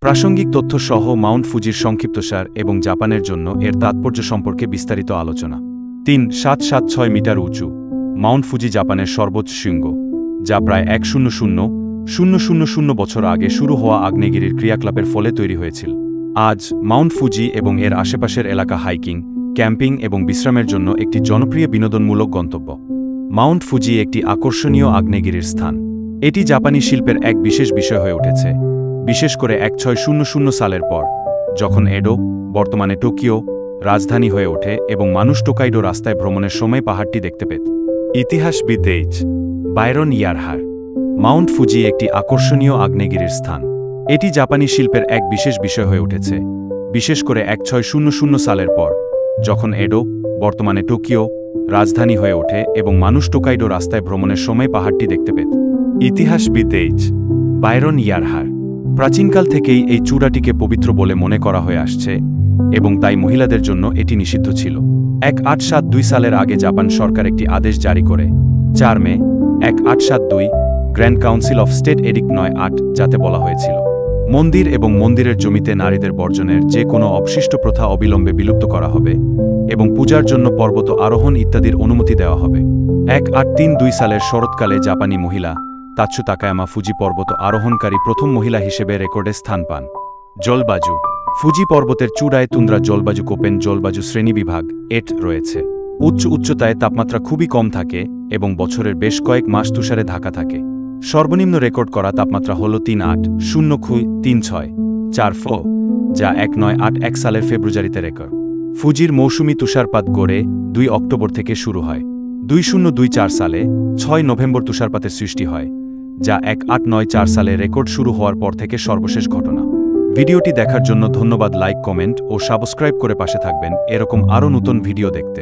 প্রাসঙ্গিক তথ্য সহ মাউন্ট ফুজির সংক্ষিপ্তসার এবং জাপানের জন্য এর তাৎপর্য সম্পর্কে বিস্তারিত আলোচনা। ৩,৭৭৬ মিটার উঁচু মাউন্ট ফুজি জাপানের সর্বোচ্চ শৃঙ্গ, যা প্রায় ১০০,০০০ বছর আগে শুরু হওয়া আগ্নেয়গিরির ক্রিয়াকলাপের ফলে তৈরি হয়েছিল। আজ মাউন্ট ফুজি এবং এর আশেপাশের এলাকা হাইকিং, ক্যাম্পিং এবং বিশ্রামের জন্য একটি জনপ্রিয় বিনোদনমূলক গন্তব্য। মাউন্ট ফুজি একটি আকর্ষণীয় আগ্নেয়গিরির স্থান। এটি জাপানি শিল্পের এক বিশেষ বিষয় হয়ে উঠেছে, বিশেষ করে ১৬০০ সালের পর, যখন এডো, বর্তমানে টোকিও, রাজধানী হয়ে ওঠে এবং মানুষ টোকাইডো রাস্তায় ভ্রমণের সময় পাহাড়টি দেখতে পেত। ইতিহাসবিদ এইচ. বাইরন ইয়ারহার। মাউন্ট ফুজি একটি আকর্ষণীয় আগ্নেয়গিরির স্থান। এটি জাপানি শিল্পের এক বিশেষ বিষয় হয়ে উঠেছে, বিশেষ করে ১৬০০ সালের পর, যখন এডো, বর্তমানে টোকিও, রাজধানী হয়ে ওঠে এবং মানুষ টোকাইডো রাস্তায় ভ্রমণের সময় পাহাড়টি দেখতে পেত। ইতিহাসবিদ এইচ. বাইরন ইয়ারহার। প্রাচীনকাল থেকেই এই চূড়াটিকে পবিত্র বলে মনে করা হয়ে আসছে এবং তাই মহিলাদের জন্য এটি নিষিদ্ধ ছিল। ১৮৭২ সালের আগে জাপান সরকার একটি আদেশ জারি করে ৪ মে ১৮৭২ grand council of state addict ৯৮, যাতে বলা হয়েছিল মন্দির এবং মন্দিরের জমিতে নারীদের বর্জনের যে কোনো অবশিষ্ট প্রথা অবিলম্বে বিলুপ্ত করা হবে এবং পূজার জন্য পর্বত আরোহণ ইত্যাদির অনুমতি দেওয়া হবে। ১৮৩২ সালের শরৎকালে জাপানি মহিলা তাৎসু তাকায়ামা ফুজি পর্বত আরোহণকারী প্রথম মহিলা হিসেবে রেকর্ডে স্থান পান। জলবায়ু। ফুজি পর্বতের চূড়ায় তুন্দ্রা জলবায়ু কোপেন জলবায়ু শ্রেণীবিভাগ এট রয়েছে। উচ্চতায় তাপমাত্রা খুবই কম থাকে এবং বছরের বেশ কয়েক মাস তুষারে ঢাকা থাকে। সর্বনিম্ন রেকর্ড করা তাপমাত্রা হল ৩৮০,৩৬,৪ ফ, যা ১৯৮১ সালের ফেব্রুয়ারিতে রেকর্ড। ফুজির মৌসুমি তুষারপাত গড়ে ২ অক্টোবর থেকে শুরু হয়। ২০২৪ সালে ৬ নভেম্বর তুষারপাতের সৃষ্টি হয়, যা ১৮৯৪ সালে রেকর্ড শুরু হওয়ার পর থেকে সর্বশেষ ঘটনা। ভিডিওটি দেখার জন্য ধন্যবাদ। লাইক, কমেন্ট ও সাবস্ক্রাইব করে পাশে থাকবেন এরকম আরও নতুন ভিডিও দেখতে।